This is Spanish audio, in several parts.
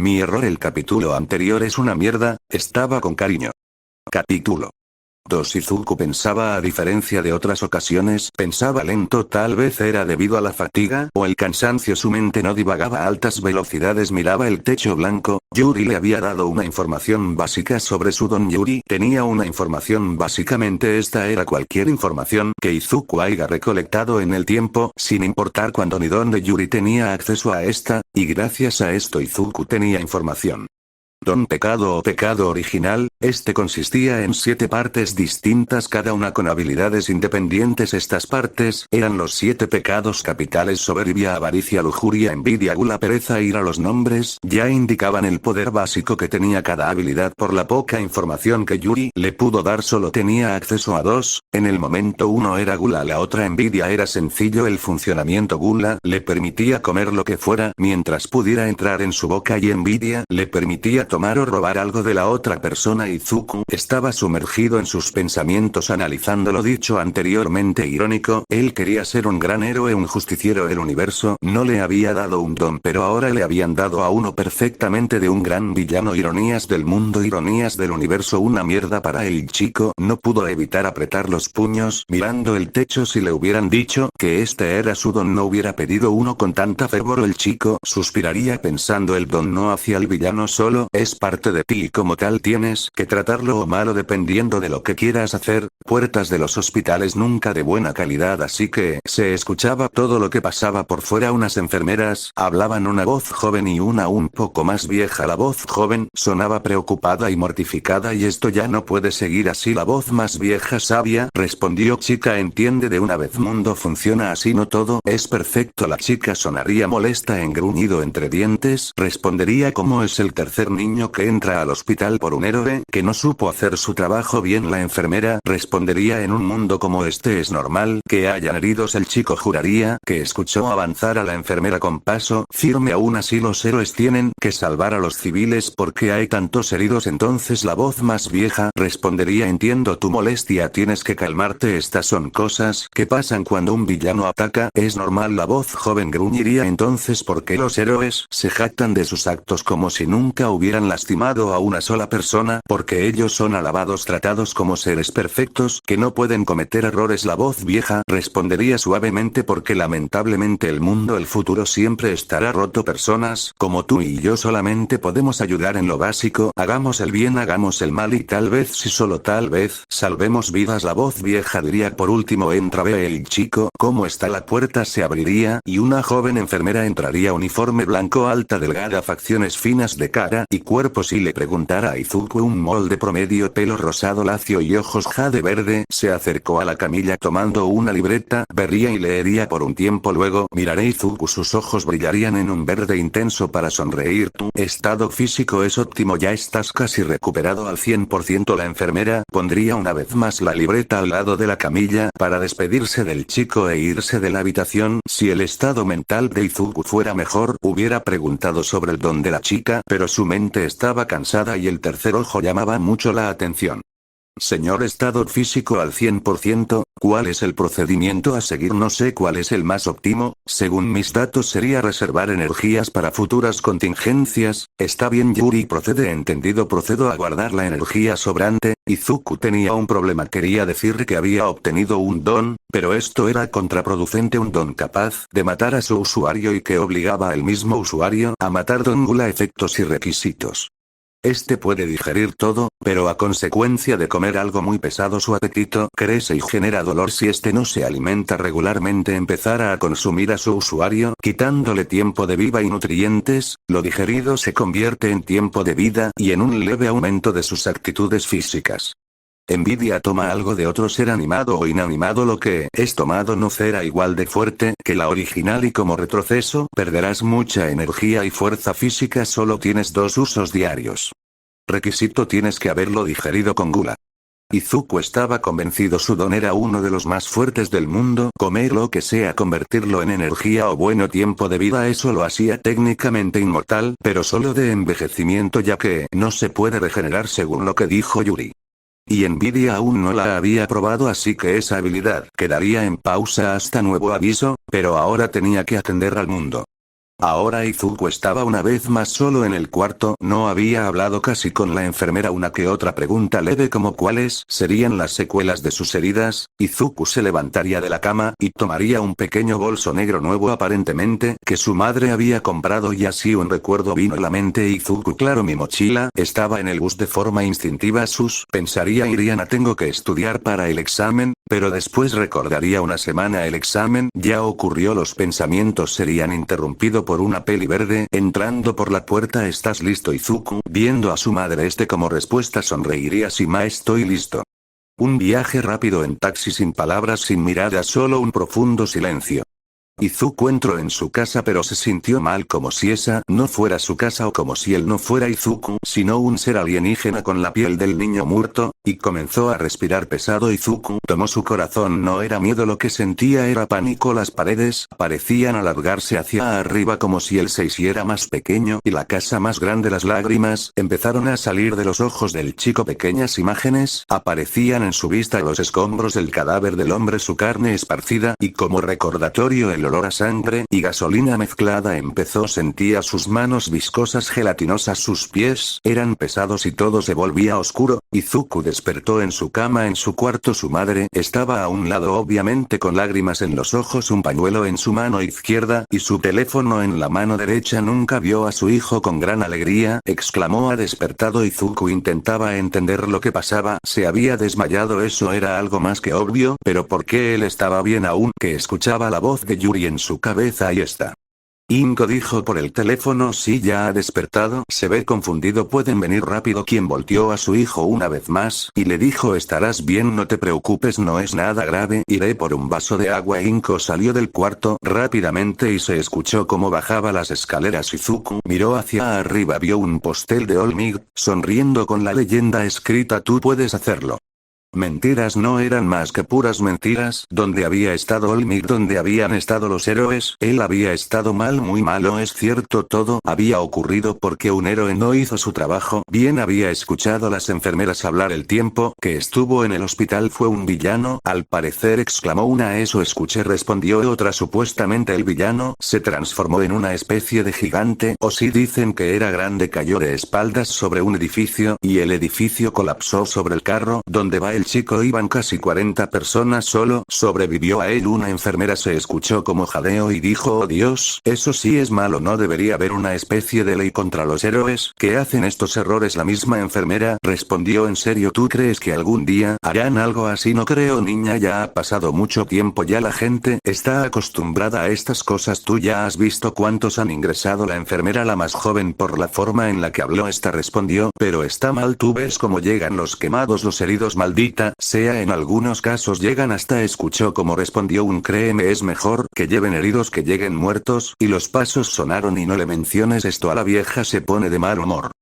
Mi error, el capítulo anterior es una mierda, estaba con cariño. Capítulo 2. Izuku pensaba, a diferencia de otras ocasiones, pensaba lento, tal vez era debido a la fatiga o el cansancio, su mente no divagaba a altas velocidades, miraba el techo blanco. Yuri le había dado una información básica sobre su don. Yuri tenía una información, básicamente esta era cualquier información que Izuku haya recolectado en el tiempo, sin importar cuándo ni dónde. Yuri tenía acceso a esta, y gracias a esto Izuku tenía información. Don pecado o pecado original, este consistía en 7 partes distintas, cada una con habilidades independientes. Estas partes eran los 7 pecados capitales: soberbia, avaricia, lujuria, envidia, gula, pereza, ira. Los nombres ya indicaban el poder básico que tenía cada habilidad. Por la poca información que Yuri le pudo dar, solo tenía acceso a 2, en el momento. Uno era gula, la otra envidia. Era sencillo el funcionamiento. Gula le permitía comer lo que fuera mientras pudiera entrar en su boca, y envidia le permitía tomar o robar algo de la otra persona. Izuku estaba sumergido en sus pensamientos analizando lo dicho anteriormente. Irónico, él quería ser un gran héroe, un justiciero. El universo no le había dado un don, pero ahora le habían dado a uno perfectamente de un gran villano. Ironías del mundo, ironías del universo, una mierda para el chico. No pudo evitar apretar los puños, mirando el techo. Si le hubieran dicho que este era su don, no hubiera pedido uno con tanta fervor. El chico suspiraría pensando, el don no hacia el villano, solo es parte de ti y como tal tienes que tratarlo o malo dependiendo de lo que quieras hacer. Puertas de los hospitales nunca de buena calidad, así que se escuchaba todo lo que pasaba por fuera. Unas enfermeras hablaban, una voz joven y una un poco más vieja. La voz joven sonaba preocupada y mortificada. Y esto ya no puede seguir así. La voz más vieja, sabia, respondió, chica, entiende de una vez, mundo funciona así, no todo es perfecto. La chica sonaría molesta, engruñido entre dientes, respondería, ¿cómo es el tercer niño que entra al hospital por un héroe que no supo hacer su trabajo bien? La enfermera respondería, en un mundo como este es normal que hayan heridos. El chico juraría que escuchó avanzar a la enfermera con paso firme, aún así los héroes tienen que salvar a los civiles porque hay tantos heridos. Entonces la voz más vieja respondería, entiendo tu molestia, tienes que calmarte, estas son cosas que pasan cuando un villano ataca, es normal. La voz joven gruñiría, entonces ¿por qué los héroes se jactan de sus actos como si nunca hubieran lastimado a una sola persona? Porque ellos son alabados, tratados como seres perfectos que no pueden cometer errores. La voz vieja respondería suavemente, porque lamentablemente el mundo, el futuro siempre estará roto. Personas como tú y yo solamente podemos ayudar en lo básico, hagamos el bien, hagamos el mal y tal vez, si solo tal vez, salvemos vidas. La voz vieja diría, por último entra, ve el chico cómo está. La puerta se abriría y una joven enfermera entraría, uniforme blanco, alta, delgada, facciones finas de cara y cuerpo. Si le preguntara a Izuku, un molde promedio, pelo rosado lacio y ojos jade verde, se acercó a la camilla tomando una libreta, vería y leería por un tiempo, luego miraré Izuku, sus ojos brillarían en un verde intenso para sonreír. Tu estado físico es óptimo, ya estás casi recuperado al 100%. La enfermera pondría una vez más la libreta al lado de la camilla para despedirse del chico e irse de la habitación. Si el estado mental de Izuku fuera mejor, hubiera preguntado sobre el don de la chica, pero su mente estaba cansada y el tercer ojo llamaba mucho la atención. Señor, estado físico al 100%, ¿cuál es el procedimiento a seguir? No sé cuál es el más óptimo, según mis datos sería reservar energías para futuras contingencias. Está bien, Yuri, procede, entendido, procedo a guardar la energía sobrante. Izuku tenía un problema, quería decir que había obtenido un don, pero esto era contraproducente, un don capaz de matar a su usuario y que obligaba al mismo usuario a matar. Don Gula, efectos y requisitos. Este puede digerir todo, pero a consecuencia de comer algo muy pesado su apetito crece y genera dolor. Si este no se alimenta regularmente, empezara a consumir a su usuario, quitándole tiempo de vida y nutrientes, lo digerido se convierte en tiempo de vida y en un leve aumento de sus actitudes físicas. Envidia toma algo de otro ser animado o inanimado, lo que es tomado no será igual de fuerte que la original y como retroceso perderás mucha energía y fuerza física. Solo tienes 2 usos diarios. Requisito: tienes que haberlo digerido con gula. Izuku estaba convencido, su don era uno de los más fuertes del mundo, comer lo que sea, convertirlo en energía o bueno tiempo de vida, eso lo hacía técnicamente inmortal, pero solo de envejecimiento, ya que no se puede regenerar según lo que dijo Yuri. Y envidia aún no la había probado, así que esa habilidad quedaría en pausa hasta nuevo aviso, pero ahora tenía que atender al mundo. Ahora Izuku estaba una vez más solo en el cuarto, no había hablado casi con la enfermera, una que otra pregunta leve como cuáles serían las secuelas de sus heridas. Izuku se levantaría de la cama y tomaría un pequeño bolso negro nuevo aparentemente que su madre había comprado y así un recuerdo vino a la mente Izuku. Claro, mi mochila estaba en el bus de forma instintiva. Pensaría Iriana, tengo que estudiar para el examen, pero después recordaría una semana el examen ya ocurrió. Los pensamientos serían interrumpidos por una peli verde entrando por la puerta. ¿Estás listo? Izuku, viendo a su madre como respuesta sonreiría. Sí ma, estoy listo. Un viaje rápido en taxi, sin palabras, sin miradas, solo un profundo silencio. Izuku entró en su casa pero se sintió mal, como si esa no fuera su casa o como si él no fuera Izuku, sino un ser alienígena con la piel del niño muerto, y comenzó a respirar pesado. Izuku tomó su corazón, no era miedo lo que sentía, era pánico. Las paredes parecían alargarse hacia arriba como si él se hiciera más pequeño y la casa más grande. Las lágrimas empezaron a salir de los ojos del chico, pequeñas imágenes aparecían en su vista, los escombros del cadáver del hombre, su carne esparcida y como recordatorio el olor a sangre y gasolina mezclada. Sentía sus manos viscosas, gelatinosas, sus pies eran pesados y todo se volvía oscuro. Izuku despertó en su cama en su cuarto. Su madre estaba a un lado, obviamente con lágrimas en los ojos, un pañuelo en su mano izquierda y su teléfono en la mano derecha. Nunca vio a su hijo con gran alegría, exclamó. Ha despertado. Izuku intentaba entender lo que pasaba, se había desmayado, eso era algo más que obvio, pero ¿por qué él estaba bien aún? Que escuchaba la voz de Yuri en su cabeza. Ahí está. Inko dijo por el teléfono. Sí, ya ha despertado, se ve confundido, pueden venir rápido. Quien volteó a su hijo una vez más y le dijo, estarás bien, no te preocupes, no es nada grave, iré por un vaso de agua. Inko salió del cuarto rápidamente y se escuchó cómo bajaba las escaleras. Izuku miró hacia arriba, vio un postel de All Might, sonriendo con la leyenda escrita, tú puedes hacerlo. Mentiras, no eran más que puras mentiras. ¿Dónde había estado All Might? ¿Dónde habían estado los héroes? Él había estado mal, muy malo. Es cierto, todo había ocurrido porque un héroe no hizo su trabajo bien. Había escuchado a las enfermeras hablar. El tiempo que estuvo en el hospital fue un villano, al parecer, exclamó una. Eso escuché, respondió otra. Supuestamente el villano se transformó en una especie de gigante, o si dicen que era grande, cayó de espaldas sobre un edificio y el edificio colapsó sobre el carro donde va el chico. Iban casi 40 personas, solo sobrevivió a él una enfermera. Se escuchó como jadeo y dijo, oh Dios, eso sí es malo, no debería haber una especie de ley contra los héroes que hacen estos errores. La misma enfermera respondió, ¿en serio tú crees que algún día harán algo así? No creo, niña, ya ha pasado mucho tiempo, ya la gente está acostumbrada a estas cosas. Tú ya has visto cuántos han ingresado. La enfermera, la más joven, por la forma en la que habló esta, respondió, pero está mal, tú ves cómo llegan los quemados, los heridos, maldita sea, en algunos casos llegan hasta. Escuchó como respondió un, créeme, es mejor que lleven heridos que lleguen muertos, y los pasos sonaron. Y no le menciones esto a la vieja, se pone de mal humor.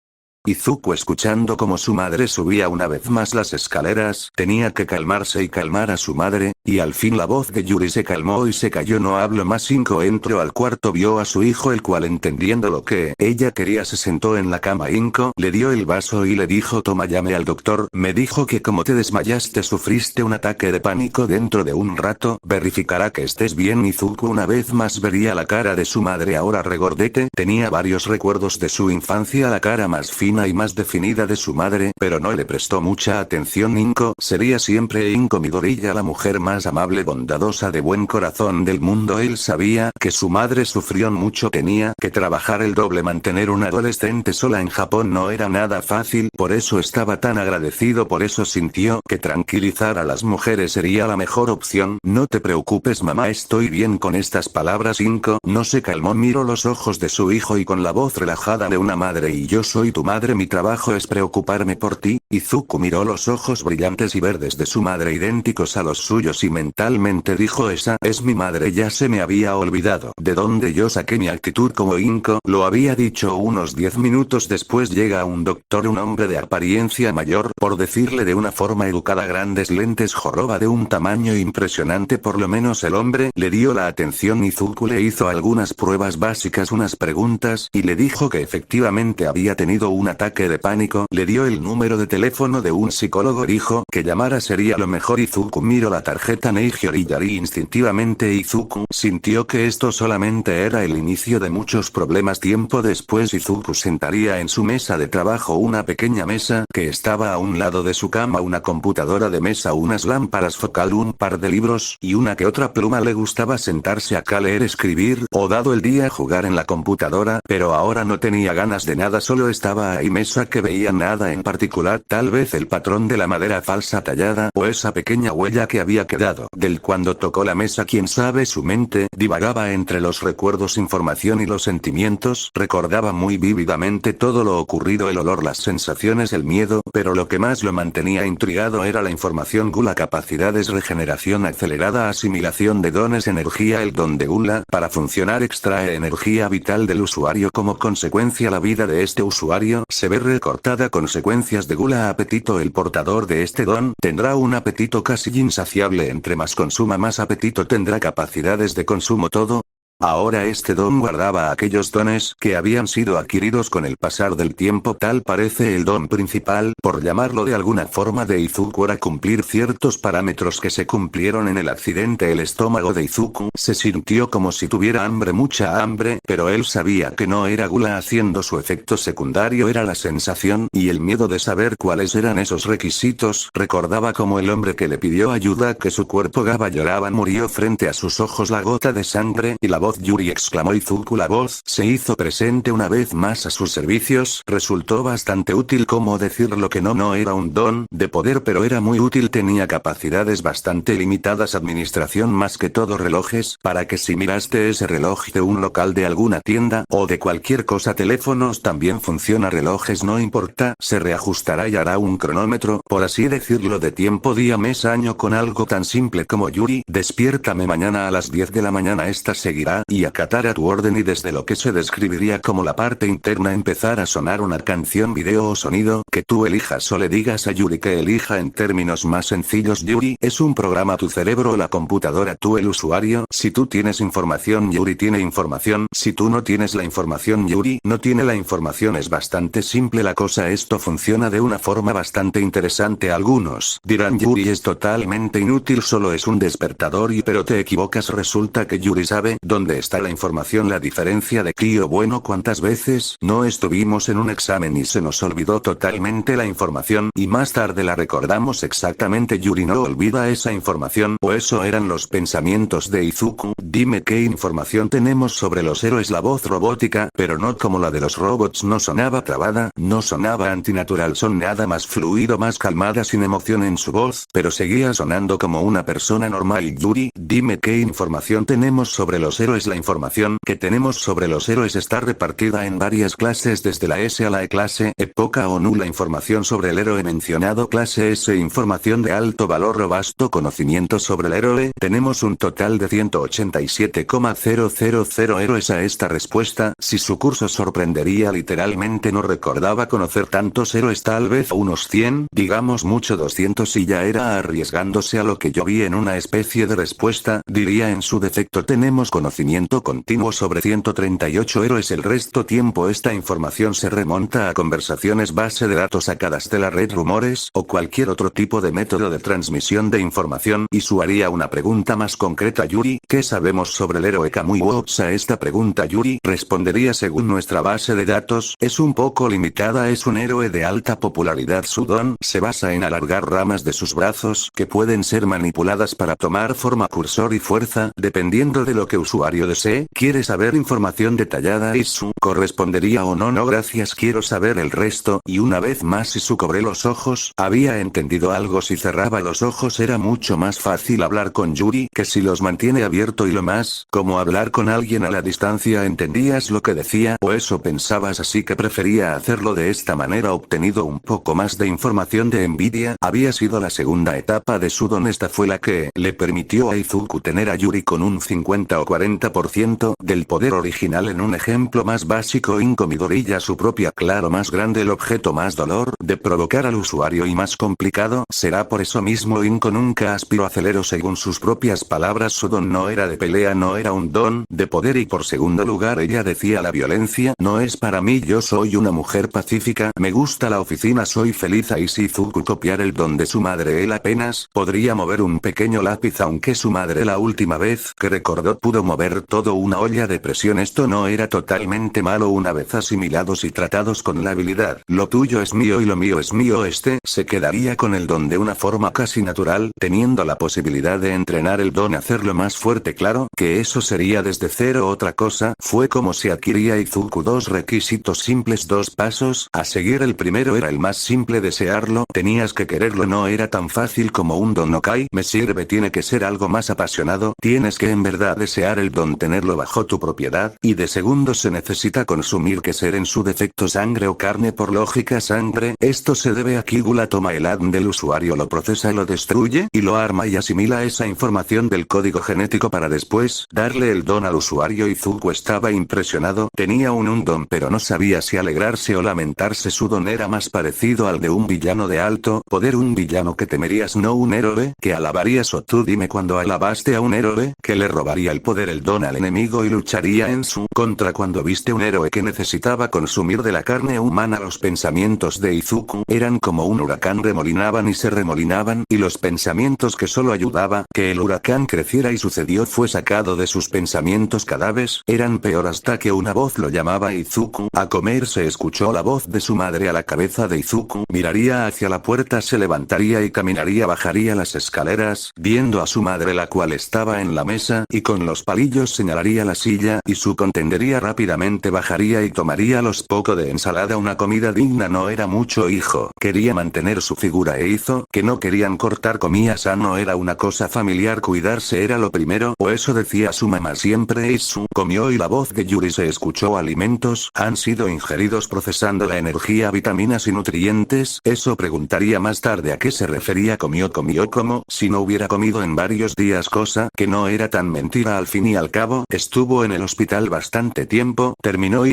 Izuku, escuchando como su madre subía una vez más las escaleras, tenía que calmarse y calmar a su madre, y al fin la voz de Yuri se calmó y se calló. No habló más. Inko entró al cuarto, vio a su hijo, el cual, entendiendo lo que ella quería, se sentó en la cama. Inko le dio el vaso y le dijo, toma, llame al doctor, me dijo que como te desmayaste sufriste un ataque de pánico, dentro de un rato verificará que estés bien. Izuku una vez más vería la cara de su madre, ahora regordete, tenía varios recuerdos de su infancia, la cara más fina y más definida de su madre, pero no le prestó mucha atención. Inko sería siempre Inko Midoriya, la mujer más amable, bondadosa, de buen corazón del mundo. Él sabía que su madre sufrió mucho, tenía que trabajar el doble. Mantener una adolescente sola en Japón no era nada fácil, por eso estaba tan agradecido, por eso sintió que tranquilizar a las mujeres sería la mejor opción. No te preocupes, mamá, estoy bien. Con estas palabras Inko no se calmó, miró los ojos de su hijo y con la voz relajada de una madre, y yo soy tu madre, mi trabajo es preocuparme por ti. Izuku miró los ojos brillantes y verdes de su madre, idénticos a los suyos, y mentalmente dijo, esa es mi madre. Ya se me había olvidado de dónde yo saqué mi actitud como Inko lo había dicho. Unos 10 minutos después llega un doctor, un hombre de apariencia mayor, por decirle de una forma educada, grandes lentes, joroba de un tamaño impresionante. Por lo menos el hombre le dio la atención. Izuku le hizo algunas pruebas básicas, unas preguntas, y le dijo que efectivamente había tenido un ataque de pánico. Le dio el número de teléfono teléfono de un psicólogo dijo que llamara sería lo mejor. Izuku miró la tarjeta Neigioriyari. Instintivamente Izuku sintió que esto solamente era el inicio de muchos problemas. Tiempo después Izuku sentaría en su mesa de trabajo una pequeña mesa que estaba a un lado de su cama, una computadora de mesa, unas lámparas focal, un par de libros y una que otra pluma. Le gustaba sentarse acá, leer, escribir o dado el día jugar en la computadora, pero ahora no tenía ganas de nada, solo estaba ahí. Mesa que veía nada en particular, tal vez el patrón de la madera falsa tallada o esa pequeña huella que había quedado del cuando tocó la mesa. Quién sabe, su mente divagaba entre los recuerdos, información y los sentimientos. Recordaba muy vívidamente todo lo ocurrido, el olor, las sensaciones, el miedo, pero lo que más lo mantenía intrigado era la información Gula, capacidades, regeneración acelerada, asimilación de dones, energía. El don de Gula, para funcionar, extrae energía vital del usuario. Como consecuencia, la vida de este usuario se ve recortada. Consecuencias de Gula, apetito. El portador de este don tendrá un apetito casi insaciable. Entre más consuma, más apetito tendrá. Capacidades de consumo. Todo. Ahora este don guardaba aquellos dones que habían sido adquiridos con el pasar del tiempo. Tal parece el don principal, por llamarlo de alguna forma, de Izuku era cumplir ciertos parámetros que se cumplieron en el accidente. El estómago de Izuku se sintió como si tuviera hambre, mucha hambre, pero él sabía que no era Gula haciendo su efecto secundario, era la sensación y el miedo de saber cuáles eran esos requisitos. Recordaba como el hombre que le pidió ayuda, que su cuerpo Gaba lloraba, murió frente a sus ojos la gota de sangre y la voz Yuri, exclamó Izuku. La voz se hizo presente una vez más a sus servicios. Resultó bastante útil. Como decirlo que no era un don de poder, pero era muy útil. Tenía capacidades bastante limitadas. Administración, más que todo relojes, para que si miraste ese reloj de un local, de alguna tienda o de cualquier cosa. Teléfonos también funciona. Relojes no importa, se reajustará y hará un cronómetro, por así decirlo, de tiempo, día, mes, año. Con algo tan simple como Yuri, despiértame mañana a las 10 de la mañana. Esta seguirá y acatará tu orden, y desde lo que se describiría como la parte interna empezar a sonar una canción, video o sonido que tú elijas o le digas a Yuri que elija. En términos más sencillos, Yuri es un programa, tu cerebro, la computadora, tú el usuario. Si tú tienes información, Yuri tiene información. Si tú no tienes la información, Yuri no tiene la información. Es bastante simple la cosa. Esto funciona de una forma bastante interesante. Algunos dirán Yuri es totalmente inútil, solo es un despertador, pero te equivocas. Resulta que Yuri sabe dónde está la información. La diferencia de Kyo, bueno, ¿cuántas veces no estuvimos en un examen y se nos olvidó totalmente la información y más tarde la recordamos exactamente? Yuri no olvida esa información, o eso eran los pensamientos de Izuku. Dime qué información tenemos sobre los héroes. La voz robótica, pero no como la de los robots, no sonaba trabada, no sonaba antinatural, sonaba más fluido, más calmada, sin emoción en su voz, pero seguía sonando como una persona normal. Yuri, dime qué información tenemos sobre los héroes. La información que tenemos sobre los héroes está repartida en varias clases, desde la S a la E clase, poca o nula información sobre el héroe mencionado. Clase S, información de alto valor o vasto conocimiento sobre el héroe. Tenemos un total de 187,000 héroes. A esta respuesta, si su curso sorprendería, literalmente no recordaba conocer tantos héroes, tal vez unos 100, digamos mucho 200, y ya era arriesgándose a lo que yo vi en una especie de respuesta. Diría en su defecto tenemos conocimiento continuo sobre 138 héroes. El resto tiempo esta información se remonta a conversaciones, base de datos sacadas de la red, rumores o cualquier otro tipo de método de transmisión de información. Y su haría una pregunta más concreta: Yuri, ¿qué sabemos sobre el héroe Kamui Works? A esta pregunta Yuri respondería: según nuestra base de datos, es un poco limitada, es un héroe de alta popularidad. Su don se basa en alargar ramas de sus brazos que pueden ser manipuladas para tomar forma, cursor y fuerza, dependiendo de lo que usuario desee. ¿Quiere saber información detallada? Isu correspondería o no gracias, quiero saber el resto. Y una vez más Isu cobré los ojos. Había entendido algo. Si cerraba los ojos era mucho más fácil hablar con Yuri que si los mantiene abierto, y lo más como hablar con alguien a la distancia. ¿Entendías lo que decía? O eso pensabas, así que prefería hacerlo de esta manera. Obtenido un poco más de información de Nvidia, había sido la segunda etapa de su don. Esta fue la que le permitió a Izuku tener a Yuri con un 50 o 40 90% del poder original en un ejemplo más básico. Inco Midoriya su propia claro más grande el objeto más dolor de provocar al usuario y más complicado será por eso mismo Inco nunca aspiró a Celero según sus propias palabras su don no era de pelea no era un don de poder y por segundo lugar ella decía la violencia no es para mí yo soy una mujer pacífica me gusta la oficina soy feliz a Ishizuku copiar el don de su madre él apenas podría mover un pequeño lápiz aunque su madre la última vez que recordó pudo mover todo una olla de presión esto no era totalmente malo una vez asimilados y tratados con la habilidad lo tuyo es mío y lo mío es mío se quedaría con el don de una forma casi natural teniendo la posibilidad de entrenar el don hacerlo más fuerte claro que eso sería desde cero otra cosa fue como si adquiría Izuku dos requisitos simples dos pasos a seguir el primero era el más simple desearlo tenías que quererlo no era tan fácil como un don Okai me sirve tiene que ser algo más apasionado tienes que en verdad desear el don tenerlo bajo tu propiedad y de segundo se necesita consumir que ser en su defecto sangre o carne por lógica sangre esto se debe a que Gula toma el ADN del usuario lo procesa y lo destruye y lo arma y asimila esa información del código genético para después darle el don al usuario Izuku estaba impresionado tenía un don pero no sabía si alegrarse o lamentarse su don era más parecido al de un villano de alto poder un villano que temerías no un héroe que alabarías o tú dime cuando alabaste a un héroe que le robaría el poder el don al enemigo y lucharía en su contra cuando viste un héroe que necesitaba consumir de la carne humana los pensamientos de Izuku eran como un huracán remolinaban y se remolinaban y los pensamientos que solo ayudaba que el huracán creciera y sucedió fue sacado de sus pensamientos cada vez eran peor hasta que una voz lo llamaba Izuku a comer se escuchó la voz de su madre a la cabeza de Izuku miraría hacia la puerta se levantaría y caminaría bajaría las escaleras viendo a su madre la cual estaba en la mesa y con los palillos señalaría la silla y su contendería rápidamente bajaría y tomaría los poco de ensalada una comida digna no era mucho hijo quería mantener su figura e hizo que no querían cortar comía sano era una cosa familiar cuidarse era lo primero o eso decía su mamá siempre Isu comió y la voz de Yuri se escuchó alimentos han sido ingeridos procesando la energía vitaminas y nutrientes eso preguntaría más tarde a qué se refería comió como si no hubiera comido en varios días cosa que no era tan mentira al fin y al cabo estuvo en el hospital bastante tiempo terminó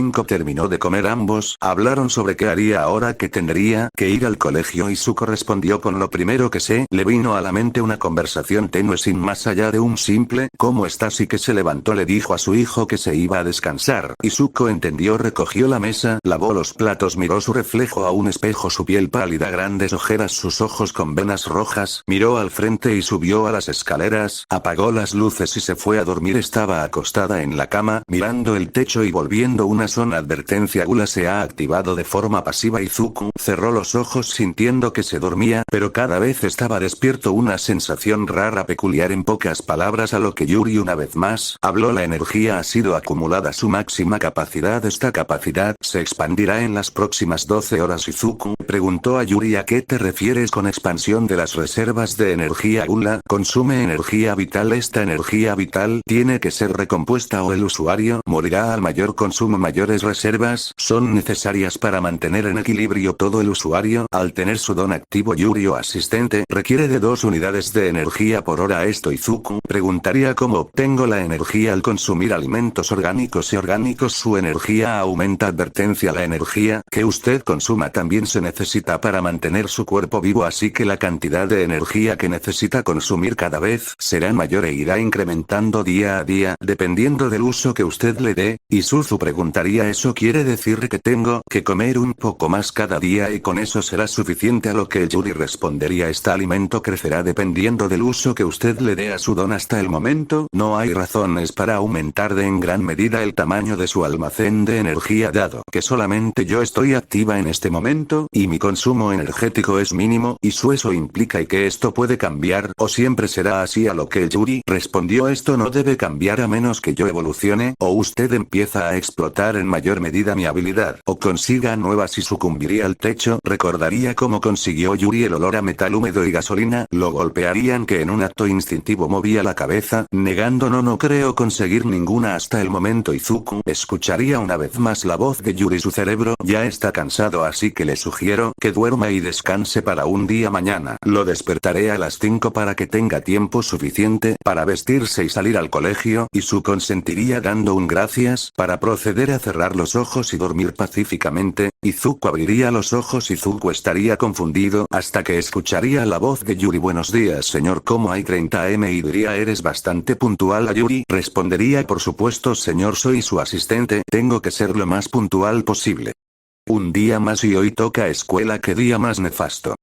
de comer ambos hablaron sobre qué haría ahora que tendría que ir al colegio y Zuko respondió con lo primero que sé le vino a la mente una conversación tenue sin más allá de un simple ¿cómo estás? Y que se levantó le dijo a su hijo que se iba a descansar y Zuko entendió recogió la mesa lavó los platos miró su reflejo a un espejo su piel pálida grandes ojeras sus ojos con venas rojas miró al frente y subió a las escaleras apagó las luces y se fue a dormir estaba acostada en la cama mirando el techo y volviendo una zona advertencia Gula se ha activado de forma pasiva Izuku cerró los ojos sintiendo que se dormía pero cada vez estaba despierto una sensación rara peculiar en pocas palabras a lo que Yuri una vez más habló la energía ha sido acumulada a su máxima capacidad esta capacidad se expandirá en las próximas 12 horas Izuku preguntó a Yuri ¿a qué te refieres con expansión de las reservas de energía? Gula consume energía vital esta energía vital tiene que ser recompuesta o el usuario morirá al mayor consumo mayores reservas son necesarias para mantener en equilibrio todo el usuario al tener su don activo Yuri o asistente requiere de 2 unidades de energía por hora esto Izuku preguntaría cómo obtengo la energía al consumir alimentos orgánicos y orgánicos su energía aumenta advertencia la energía que usted consuma también se necesita para mantener su cuerpo vivo así que la cantidad de energía que necesita consumir cada vez será mayor e irá incrementando día a día dependiendo del uso que usted le dé y Suzu preguntaría ¿eso quiere decir que tengo que comer un poco más cada día y con eso será suficiente? A lo que Yuri respondería este alimento crecerá dependiendo del uso que usted le dé a su don hasta el momento no hay razones para aumentar de en gran medida el tamaño de su almacén de energía dado que solamente yo estoy activa en este momento y mi consumo energético es mínimo y eso implica y que esto puede cambiar o siempre será así a lo que Yuri respondió esto no debe cambiar a menos que yo evolucione o usted empieza a explotar en mayor medida mi habilidad o consiga nuevas y sucumbiría al techo recordaría cómo consiguió Yuri el olor a metal húmedo y gasolina lo golpearían que en un acto instintivo movía la cabeza negando no creo conseguir ninguna hasta el momento Izuku escucharía una vez más la voz de Yuri su cerebro ya está cansado así que le sugiero que duerma y descanse para un día mañana lo despertaré a las 5 para que tenga tiempo suficiente para vestirse y salir al colegio silencio Izuku consentiría dando un gracias para proceder a cerrar los ojos y dormir pacíficamente. Izuku abriría los ojos y Izuku estaría confundido hasta que escucharía la voz de Yuri. Buenos días señor, ¿cómo hay 30M? Y diría eres bastante puntual. A Yuri respondería por supuesto señor, soy su asistente, tengo que ser lo más puntual posible. Un día más y hoy toca escuela, qué día más nefasto.